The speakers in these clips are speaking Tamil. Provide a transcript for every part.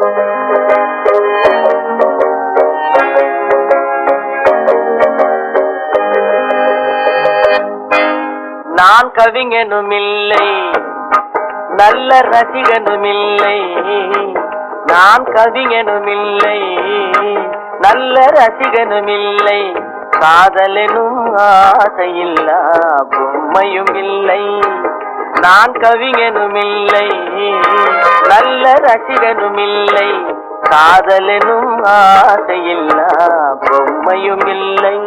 நான் கவிஞனுமில்லை, நல்ல ரசிகனுமில்லை. நான் கவிஞனுமில்லை, நல்ல ரசிகனுமில்லை. காதலெனும் ஆசையில்லா பொம்மையும் இல்லை. நான் கவிஞனுமில்லை, நல்ல ரசிகனுமில்லை. காதலெனும் ஆசையில்லா பொம்மையும் இல்லை.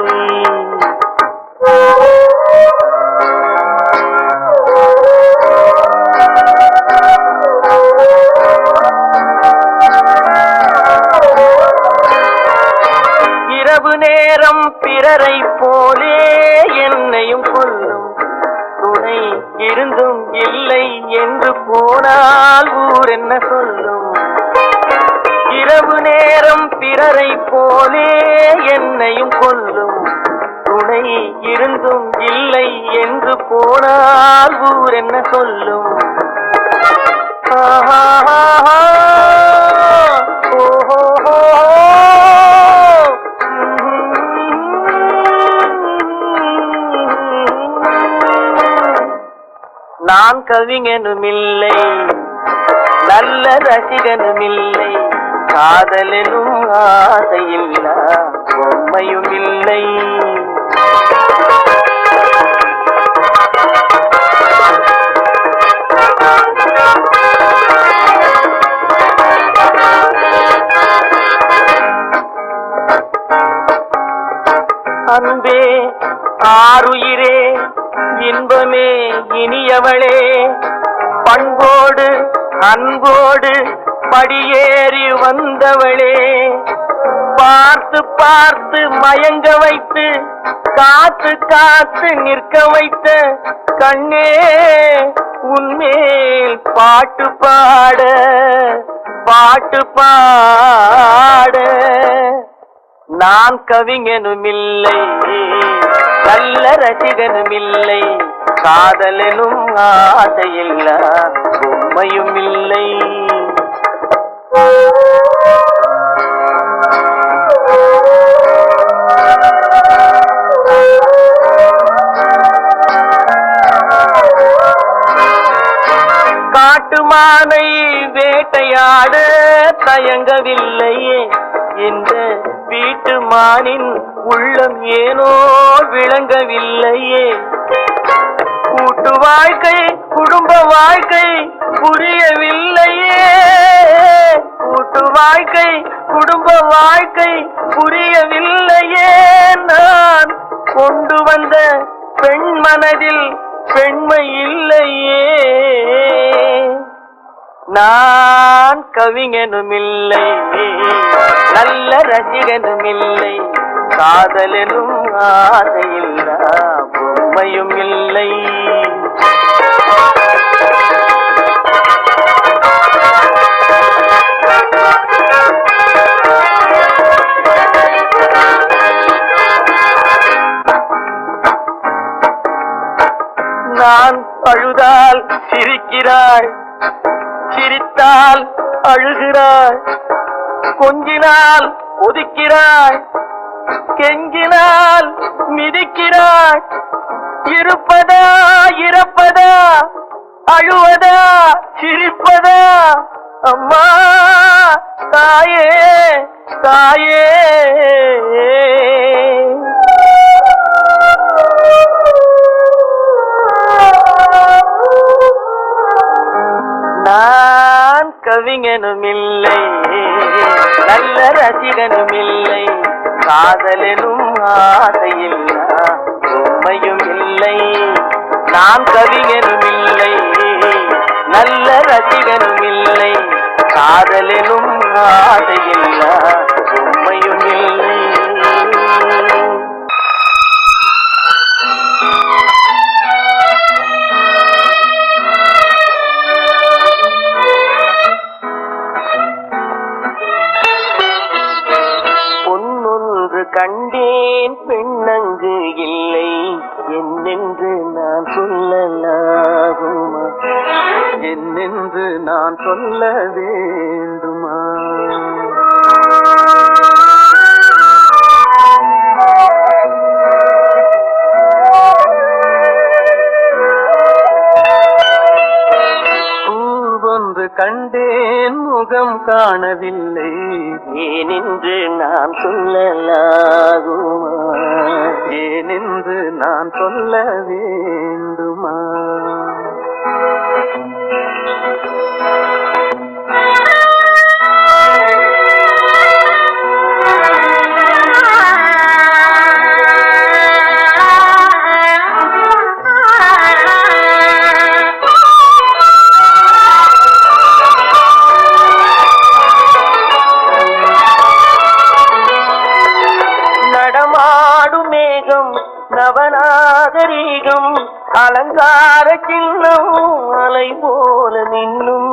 இரவு நேரம் பிறரை போலே என்னையும் கொல்லும் துணை இருந்தும் இல்லை என்று போனால் ஊர் என்ன சொல்லும். இரவு நேரம் பிறரை போலே என்னையும் கொல்லும் துணை இருந்தும் இல்லை என்று போனால் ஊர் என்ன சொல்லும். நான் கவிஞனுமில்லை, நல்ல ரசிகனுமில்லை. காதலெனும் ஆசையில்லா பொம்மையும் இல்லை. அன்பே ஆருயிரே இன்பமே இனியவளே, பண்போடு அன்போடு படியேறி வந்தவளே. பார்த்து பார்த்து மயங்க வைத்து காத்து காத்து நிற்க வைத்த கண்ணே, உன்மேல் பாட்டு பாட பாட்டு பாட. நான் கவிஞனுமில்லை, நல்ல ரசிகனுமில்லை. காதலெனும் ஆசையில்லா பொம்மையும் இல்லை. காட்டுமானை வேட்டையாட தயங்கவில்லையே, இந்த வீட்டு மானின் உள்ளம் ஏனோ விளங்கவில்லையே. கூட்டு வாழ்க்கை குடும்ப வாழ்க்கை புரியவில்லையே, கூட்டு வாழ்க்கை குடும்ப வாழ்க்கை புரியவில்லையே. நான் கொண்டு வந்த பெண் மனதில் பெண்மை இல்லையே. நான் கவிஞனுமில்லை, நல்ல ரசிகனுமில்லை. காதலெனும் ஆசையில்லா பொம்மையும் இல்லை. நான் அழுதால் சிரிக்கிறாள், சிரித்தால் அழுகிறாள். கொஞ்சினால் ஒதுக்கிறாள், கெஞ்சினால் மிதிக்கிறாள். இருப்பதா இறப்பதா, அழுவதா சிரிப்பதா, அம்மா தாயே தாயே. நான் கவிஞனுமில்லை, நல்ல ரசிகனுமில்லை. காதலெனும் ஆசையில்லா பொம்மையும் இல்லை. நான் கவிஞனுமில்லை, நல்ல ரசிகனுமில்லை. காதலெனும் ஆசையில்லா பொம்மையும் இல்லை. கண்டேன் பெண்ணங்கு இல்லை என்னென்று நான் சொல்லலாகுமா, என்னென்று நான் சொல்ல வேண்டுமா? பூவொன்று கண்டேன் முகம் காணவில்லை ஏனென்று நான் சொல்லலாகுமா ஏனென்று நான் சொல்ல வேண்டுமா நவநாகரீகம் அலங்கார சின்னம் அலை போல நின்னும்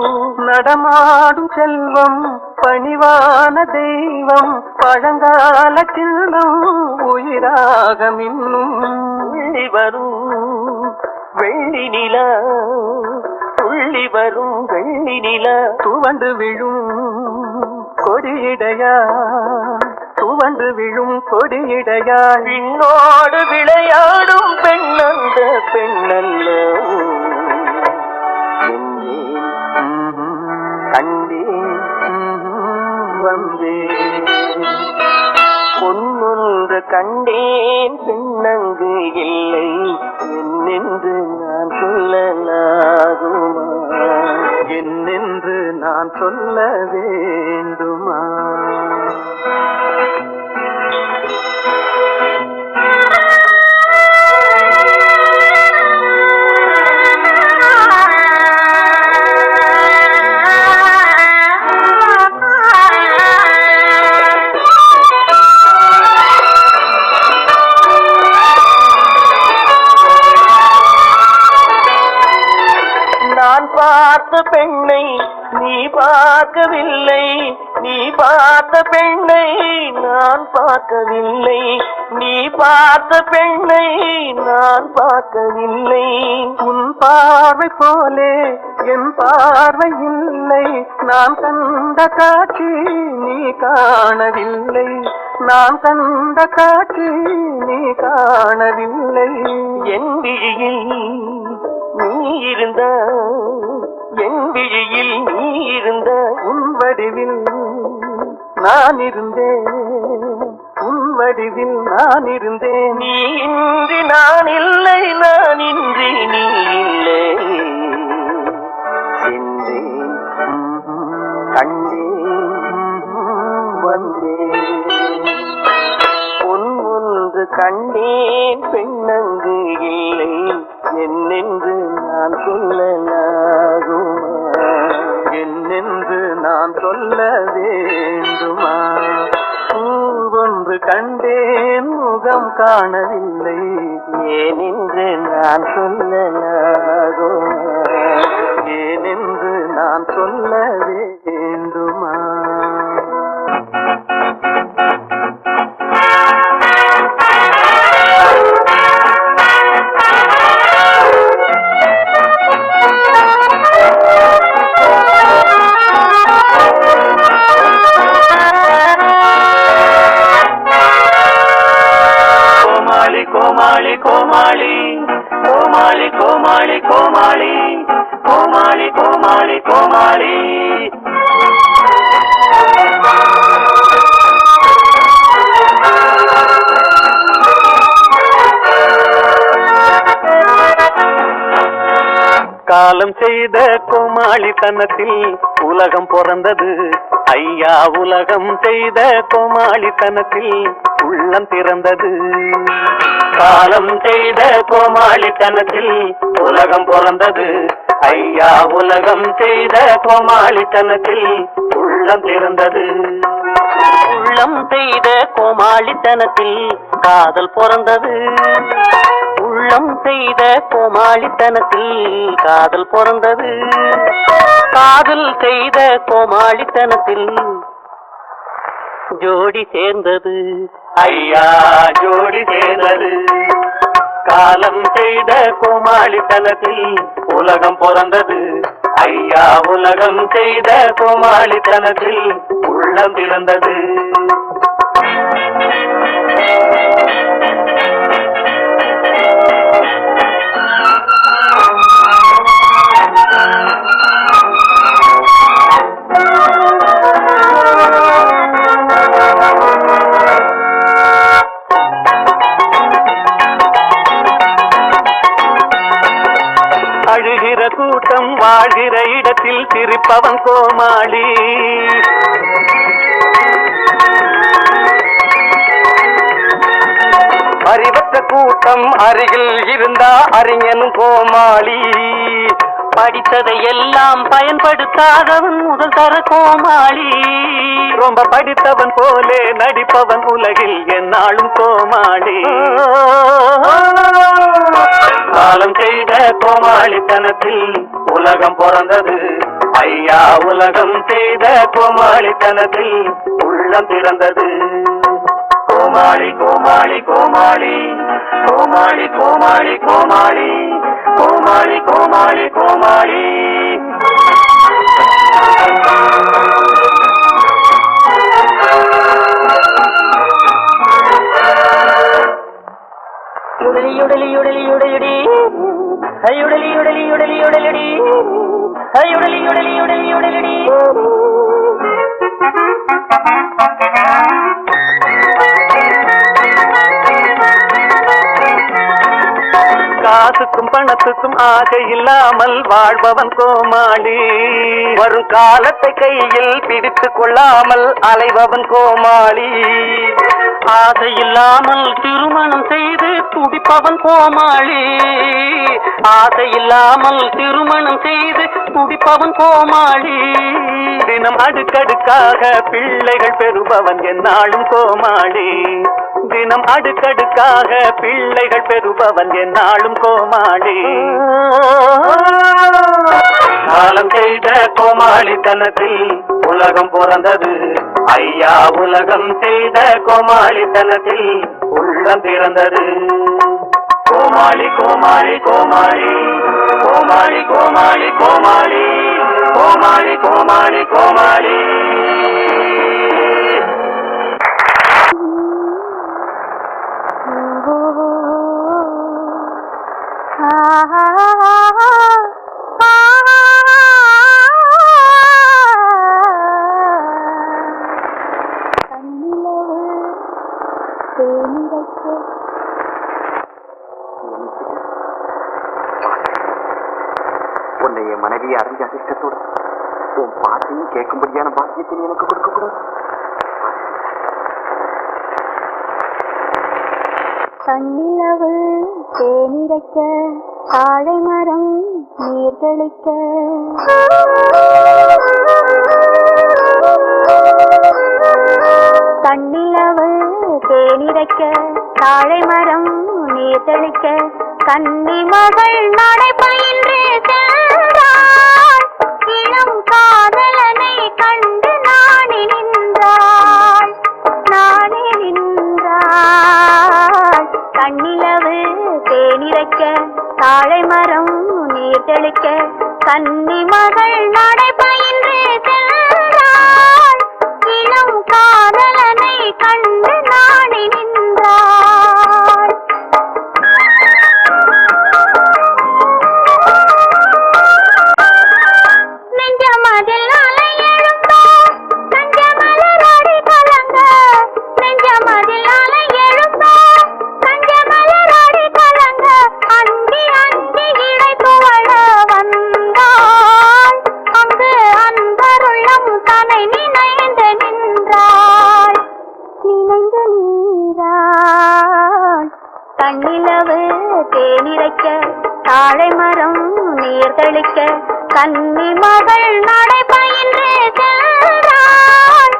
நடமாடும் செல்வம் பணிவான தெய்வம் பழங்கால சின்னம் உயிராக மின்னும் உள்ளி வரும் வெள்ளி நிலா துள்ளி வரும் வெள்ளி நிலா துவண்டு விழும் கொடியிடையா துவண்டு விழும் கொடியிடையா விண்ணோடு விளையாடும் பெண்ணந்த பெண்ணல்ல கண்டேன் வந்தேன் பொன்னொன்று கண்டேன் பெண்ணங்கு இல்லை என்னென்று நான் சொல்லலாகுமா என்னென்று நான் சொல்ல வேண்டுமா நான் பார்த்த பெண்ணை நீ பார்க்கவில்லை நீ பார்த்த பெண்ணை நான் பார்க்கவில்லை நீ பார்த்த பெண்ணை நான் பார்க்கவில்லை உன் பார்வை போலே என் பார்வை இல்லை நான் கண்ட காட்சி நீ காணவில்லை நான் கண்ட காட்சி நீ காணவில்லை என் விழியில் நீ இருந்த என் விழியில் நீ இருந்த உன் வடிவில் நான் இருந்தேன் உன் வடிவில் நான் இருந்தேன் நீ இன்றி நான் இல்லை நான் இன்றி நீ இல்லை சென்றேன் கண்டேன் வந்தேன் பொன்னொன்று கண்டேன் பெண்ணங்கு இல்லை என்னென்று நான் சொல்லலாகுமா என்னென்று நான் சொல்ல வேண்டுமா பூவொன்று கண்டேன் முகம் காணவில்லை ஏனென்று நான் சொல்லலாகுமா ஏனென்று நான் சொல்ல வேண்டுமா கோமாளி கோமாளி கோமாளி கோமாளி கோமாளி கோமாளி கோமாளி கோமாளி காலம் செய்த கோமாளித்தனத்தில் உலகம் பிறந்தது ஐயா உலகம் செய்த கோமாளித்தனத்தில் உள்ளம் பிறந்தது காலம் செய்த கோமாளித்தனத்தில் உலகம் பிறந்தது ஐயா உலகம் செய்த கோமாளித்தனத்தில் உள்ளம் பிறந்தது உள்ளம் செய்த கோமாளித்தனத்தில் காதல் பிறந்தது உள்ளம் செய்த கோமாளித்தனத்தில் காதல் பிறந்தது காதல் செய்த கோமாளித்தனத்தில் ஜோடி சேர்ந்தது ஐயா ஜோடி சேர்ந்தது காலம் செய்த கோமாளித்தனத்தில் உலகம் பிறந்தது ஐயா உலகம் செய்த கோமாளித்தனத்தில் உள்ளம் திறந்தது. அழுகிற கூட்டம் வாழ்கிற இடத்தில் சிரிப்பவன் கோமாளி. அறிவற்ற கூட்டம் அருகில் இருந்தா அறிஞனும் கோமாளி. படித்ததை எல்லாம் பயன்படுத்தாதவன் முதல் தர கோமாளி. ரொம்ப படித்தவன் போலே நடிப்பவன் உலகில் என்னாலும் கோமாளி. காலம் செய்த கோமாளித்தனத்தில் உலகம் பிறந்தது. ஐயா உலகம் செய்த கோமாளித்தனத்தில் உள்ளம் திறந்தது. கோமாளி கோமாளி கோமாளி கோமாளி கோமாளி கோமாளி கோமாளி கோமாளி கோமாளி. யுடலி யுடலி யுடலியுடி யுடலி யுடலி யுடலி யுடலியுடி யுடலி யுடலி யுடலி யுடலியுடி. காசுக்கும் பணத்துக்கும் ஆசை இல்லாமல் வாழ்பவன் கோமாளி. வரும் காலத்தை கையில் பிடித்து கொள்ளாமல் அலைபவன் கோமாளி. ஆசை இல்லாமல் திருமணம் செய்து துடிப்பவன் கோமாளி. ஆசை இல்லாமல் திருமணம் செய்து துடிப்பவன் கோமாளி. தினம் அடுக்கடுக்காக பிள்ளைகள் பெறுபவன் என்னாலும் கோமாளி. தினம் அடுக்கடுக்காக பிள்ளைகள் பெறுபவன் என்னாலும் கோமாளி. காலம் செய்த கோமாளித்தனத்தில் உலகம் பிறந்தது. ஐயா உலகம் செய்த கோமாளித்தனத்தில் உள்ளம் திறந்தது. கோமாளி கோமாளி கோமாளி கோமாளி கோமாளி கோமாளி கோமாளி கோமாளி கோமாளி. உன்னை என் மனைவியை அறிஞ்ச அதிர்ஷ்டத்தோடு உன் பாட்டையும் கேட்கும்படியான பாக்கியத்தை எனக்கு கொடுக்க கூடாது. கண்ணிலவு தேனிரைக்க தாழை மரம் நீர்களிக்க கண்ணிலவு தேனிரைக்க தாழை மரம் நீர்களிக்க கன்னி மகள் நடைபயின்று சென்றாள். இளம் காதலனை கண்டு நாணி நின்றாள். நாணி நின்றாள். கண்ணிலவு தேனிரைக்க தாழை மரம் நீர் தெளிக்க கன்னி மகள் நடைபயின்று சென்றாள். இளம் காதலனை கண்டு நாணி நின்றாள். நெஞ்சமதில் அலை எழுந்தோ நஞ்சமலரடி கலங்க. நெஞ்சமதில் அலை எழுந்தோ நஞ்சமலரடி கலங்க. அந்தி அந்தி இடை துவள வந்தாள். அங்கு அன்பருள்ளம் தன்னை நினைந்து நின்றாள். நினைந்து நின்றாள். கண்ணிலவு தேனிரைக்க தாழை மரம் நீர் தெளிக்க கன்னி மகள் நடைபயின்று சென்றாள்.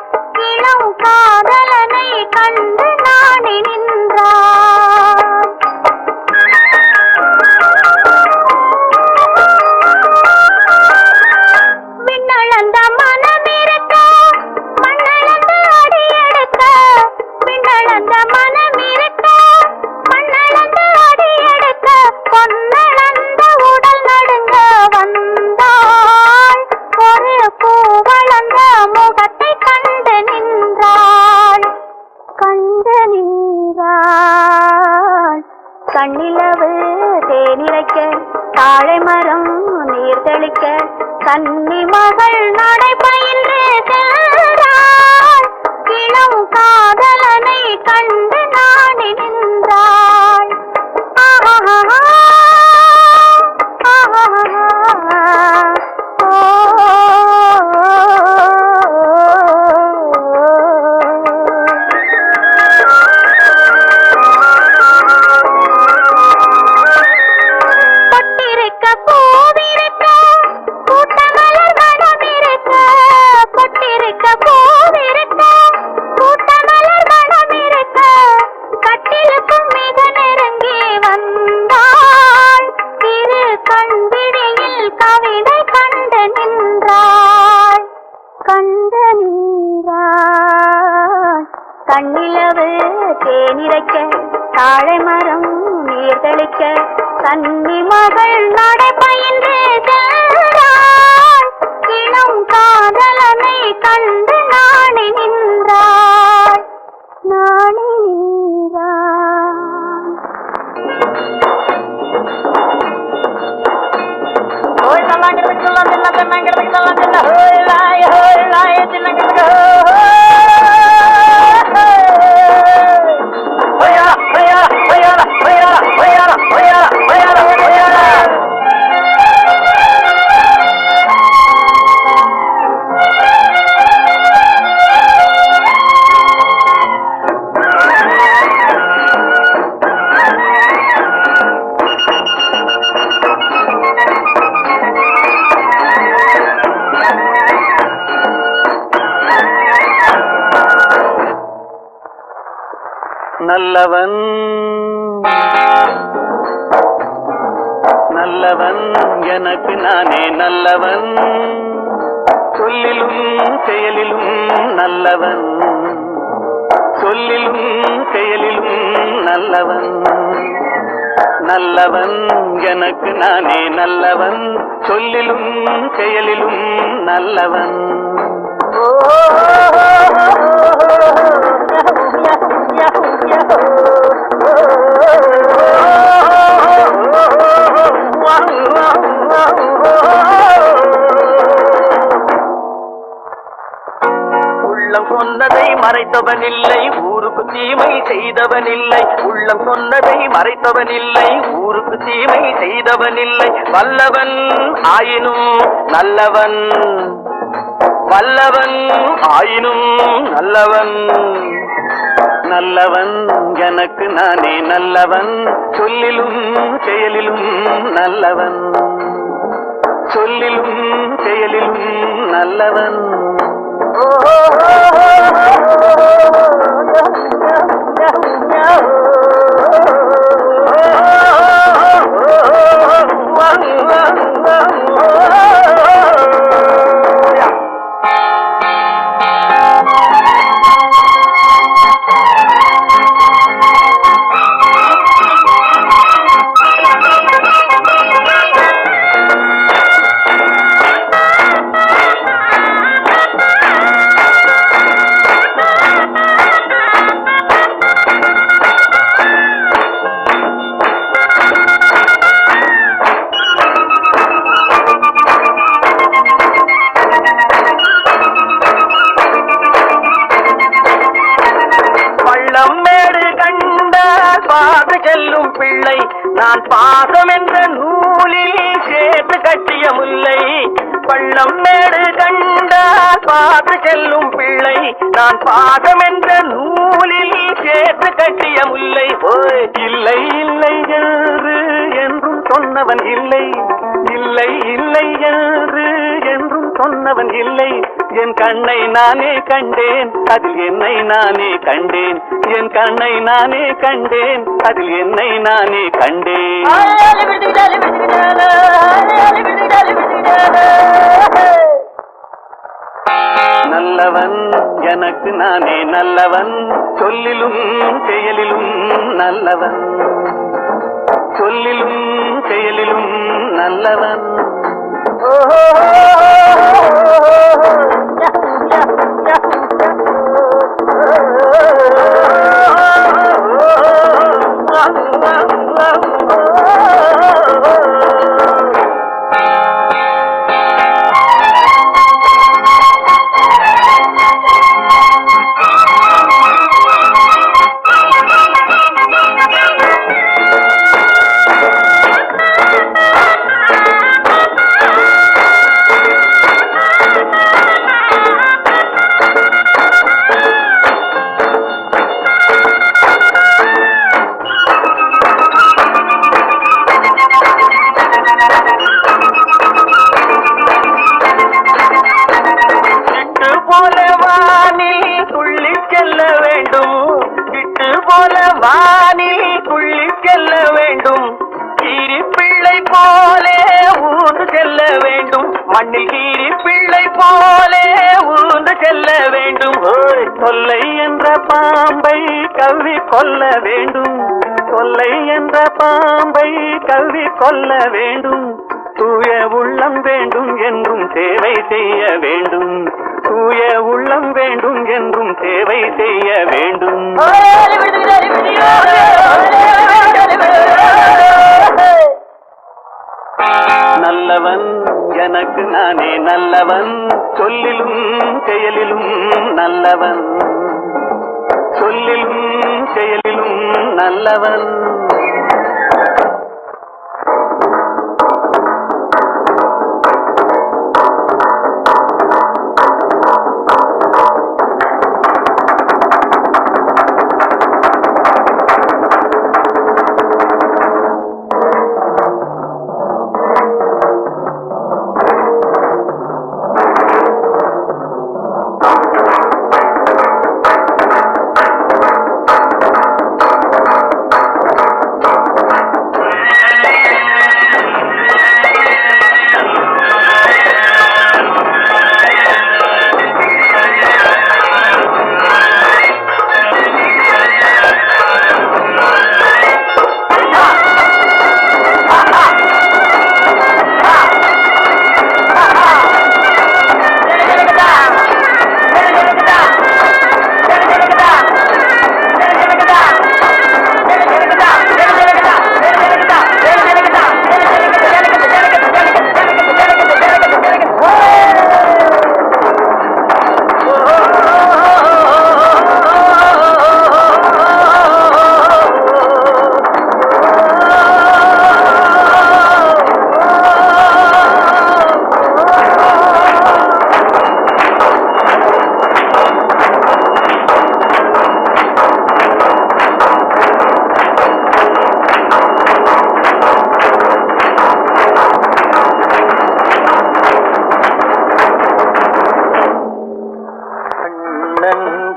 இளம் காதலனை கண்டு நாணி நின்றாள். விண்ணளந்த மனமிருக்க மண்ணளந்த அடியெடுக்க. விண்ணளந்த மனமிருக்க மண்ணளந்த அடியெடுக்க. பொன்னளந்த உடல் நடுங்க வந்தாள். தாழை மரம் நீர் தெளிக்க கன்னி மகள் நடை பயின்று சென்றாள். இளம் காதலனை கண்டு நாடி நின்றாள். கண்ணிலவு தேனிரைக்க தாழை மரம் நீர் தெளிக்க கன்னி மகள் நடை பயின்று சென்றாள். இளம் காதலனை கண்டு நாடி நின்றாள். நாடி நின்றாள். ஹோய் தல்லாங்கிறதுக்கு தல்லாம் தில்ல தென்னாங்கிறதுக்கு தல்லாம் தில்ல ஹோய் லாய் தின்னங்கிறதுக்கு நல்லவன் நல்லவன் எனக்கு நானே நல்லவன் சொல்லிலும் செயலிலும் நல்லவன் சொல்லிலும் செயலிலும் நல்லவன் நல்லவன் எனக்கு நானே நல்லவன் சொல்லிலும் செயலிலும் நல்லவன் உள்ளம் சொன்னதை மறைத்தவனில்லை ஊருக்கு தீமை செய்தவனில்லை உள்ளம் சொன்னதை மறைத்தவனில்லை ஊருக்கு தீமை செய்தவனில்லை வல்லவன் ஆயினும் நல்லவன் வல்லவன் ஆயினும் நல்லவன் நல்லவன் எனக்கு நானே நல்லவன் சொல்லிலும் செயலிலும் நல்லவன் சொல்லிலும் செயலிலும் நல்லவன் செல்லும் பிள்ளை நான் பாசம் என்ற நூலில் சேர்த்து கட்டிய முல்லை பள்ளம் மேடு கண்டால் பார்த்து செல்லும் பிள்ளை நான் பாசம் என்ற நூலில் சேர்த்து கட்டிய முல்லை இல்லை இல்லை என்று என்றும் சொன்னவன் இல்லை இல்லை இல்லை என்று என்றும் சொன்னவன் இல்லை என் கண்ணை நானே கண்டேன் அதில் என்னை நானே கண்டேன் என் கண்ணை நானே கண்டேன் அதில் என்னை நானே கண்டேன் நல்லவன் எனக்கு நானே நல்லவன் சொல்லிலும் செயலிலும் நல்லவன் சொல்லிலும் செயலிலும் நல்லவன் போலே ஊர்ந்து செல்ல வேண்டும். தொல்லை என்ற பாம்பை கவ்வி கொல்ல வேண்டும். தொல்லை என்ற பாம்பை கவ்வி கொல்ல வேண்டும். தூய உள்ளம் வேண்டும் என்றும் சேவை செய்ய வேண்டும். தூய உள்ளம் வேண்டும் என்றும் சேவை செய்ய வேண்டும். நல்லவன் எனக்கு நானே நல்லவன். சொல்லிலும் செயலிலும் நல்லவன். சொல்லிலும் செயலிலும் நல்லவன்.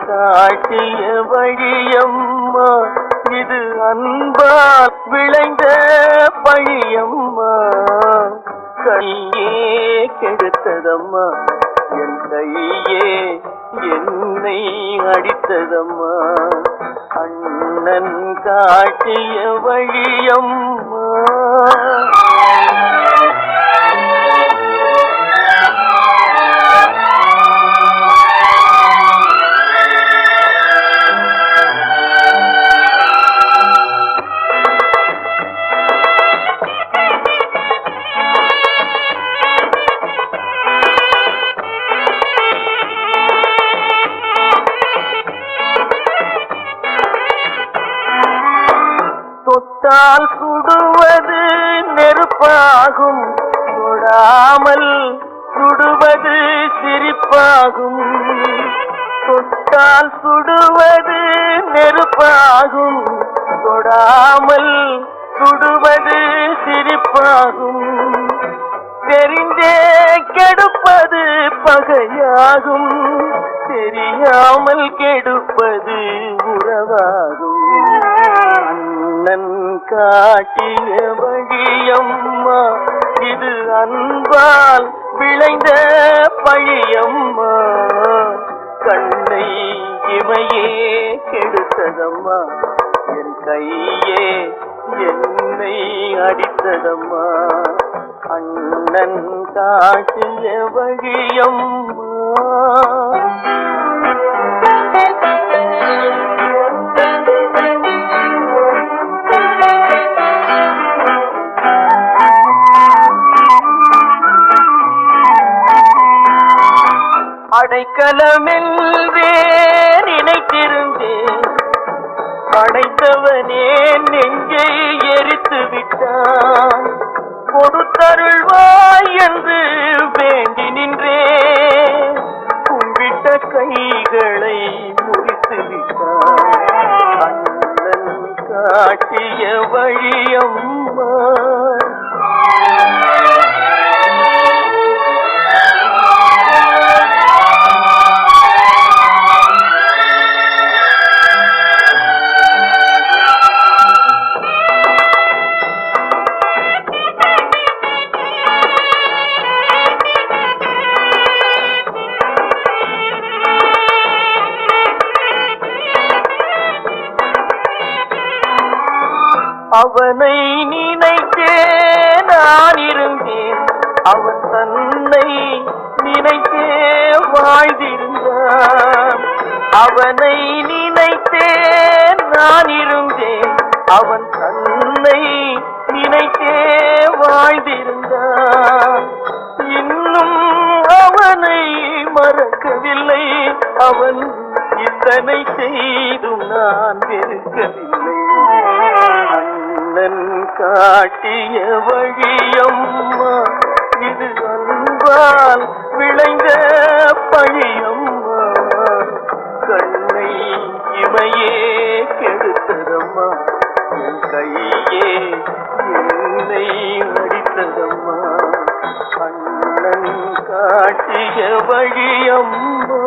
காட்டிய வழியம்மா இது அன்பால் விளைந்த பழியம்மா. கையே கெடுத்ததம்மா என் கையே என்னை அடித்ததம்மா. அண்ணன் காட்டிய வழியம்மா. தொட்டால் சுடுவது நெருப்பாகும். தொடாமல் சுடுவது சிரிப்பாகும். தொட்டால் சுடுவது நெருப்பாகும். தொடாமல் சுடுவது சிரிப்பாகும். தெரிந்தே கெடுப்பது பகையாகும். தெரியாமல் கெடுப்பது உறவாகும். அண்ணன் காட்டிய வழியம்மா இது அன்பால் விளைந்த பழியம்மா. கண்ணை இமையே கெடுத்ததம்மா என் கையே என்னை அடித்ததம்மா. அண்ணன் காட்டிய வழியம்மா. அடைக்கலமென்றே நினைத்திருந்தேன். அடைத்தவனே நெஞ்சை எரித்து விட்டான். கொடுத்தருள்வாய் என்று வேண்டி நின்றேன். கும்பிட்ட கைகளை முறித்து விட்டான். அண்ணன் காட்டிய வழியம்மா. அவனை நினைத்தே நான் இருந்தேன், அவன் தன்னை நினைத்தே வாழ்ந்திருந்தான். அவனை நினைத்தே நான் இருந்தேன், அவன் தன்னை நினைத்தே வாழ்ந்திருந்தான். இன்னும் அவனை மறக்கவில்லை, அவன் இத்தனை செய்தும் நான் வெறுக்கவில்லை. அண்ணன் காட்டிய வழியம்மா, இது அன்பால் விளைந்த பழியம்மா. கண்ணை இமையே கெடுத்ததம்மா, என் கையே என்னை அடித்ததம்மா. அண்ணன் காட்டிய வழியம்மா.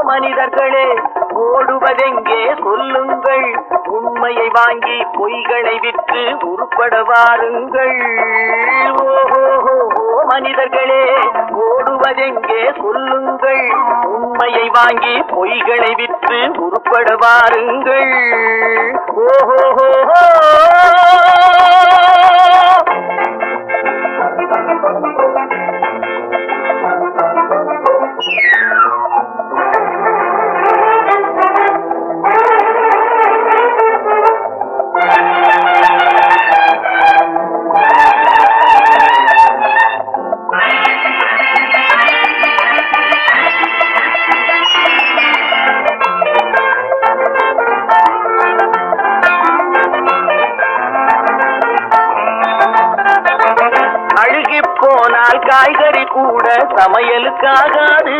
மனிதர்களே, ஓடுவதெங்கே சொல்லுங்கள், உண்மையை வாங்கி பொய்களை விற்று உருப்பட வாருங்கள். ஓஹோ மனிதர்களே, ஓடுவதெங்கே சொல்லுங்கள், உண்மையை வாங்கி பொய்களை விற்று உருப்பட வாருங்கள். ஓஹோ போனால் காய்கறி கூட சமையலுக்காகாது.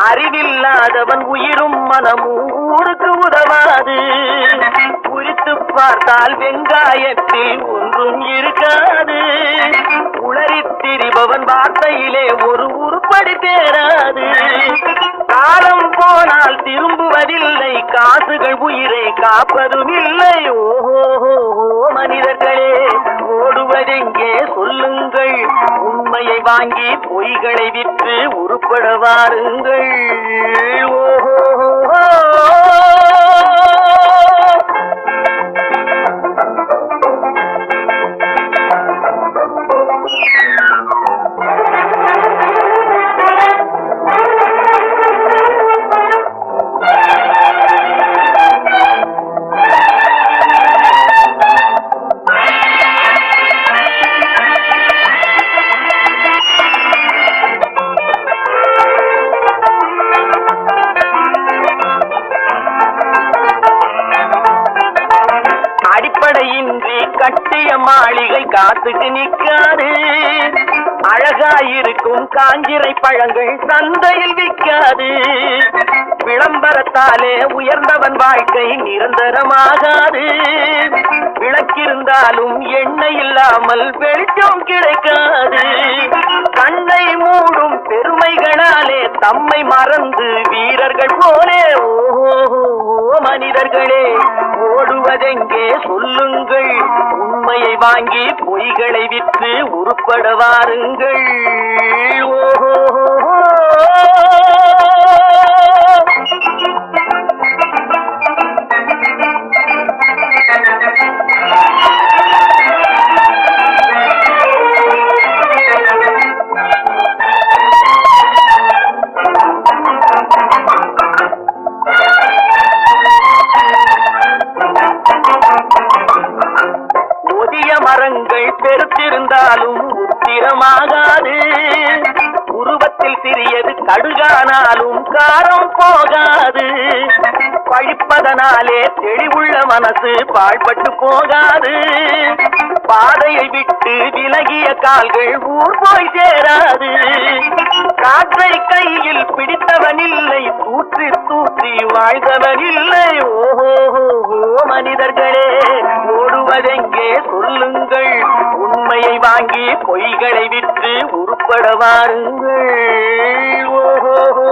அறிவில்லாதவன் உயிரும் மனமும் ஊருக்கு உதவாது. குறித்து பார்த்தால் வெங்காயத்தில் ஒன்றும் இருக்காது. உளறித் திரிபவன் வார்த்தையிலே ஒரு உருப்படி தேராது. காலம் போனால் திரும்புவதில்லை, காசுகள் உயிரை காப்பதும் இல்லை. ஓஹோ மனிதர்களே, ஓடுவதெங்கே சொல்லுங்கள், உண்மையை வாங்கி பொய்களை விற்று உருப்பட வாருங்கள். ஓஹோ அடிப்படையின்றி கட்டிய மாளிகை காத்துக்கு நிற்காது. அழகாயிருக்கும் காஞ்சிரை பழங்கள் சந்தையில் விற்காது. விளம்பரத்தாலே உயர்ந்தவன் வாழ்க்கை நிரந்தரமாகாது. விளக்கிருந்தாலும் எண்ணெய் இல்லாமல் வெளிச்சம் கிடைக்காது. கண்ணை மூடும் பெருமைகளாலே தம்மை மறந்து வீரர்கள் போலே. ஓஹோ மனிதர்களே, ஓடுவதெங்கே சொல்லுங்கள், உண்மையை வாங்கி பொய்களை விற்று உருப்பட வாருங்கள். ஓஹோ மரங்கள் பெருத்திருந்தாலும் உத்திரமாகாது. உருவத்தில் சிறியது கடுகானாலும் காரம் போகாது. பழிப்பதனாலே தெளிவுள்ள மனசு பாழ்பட்டு போகாது. பாதையை விட்டு விலகிய கால்கள் ஊர் போய் சேராது. காற்றை கையில் பிடித்தவனில்லை, தூற்றி தூற்றி வாழ்ந்தவனில்லை. ஓஹோ மனிதர்களே, ஓடுவதெங்கே சொல்லுங்கள், உண்மையை வாங்கி பொய்களை விற்று உருப்பட வாருங்கள். ஓஹோ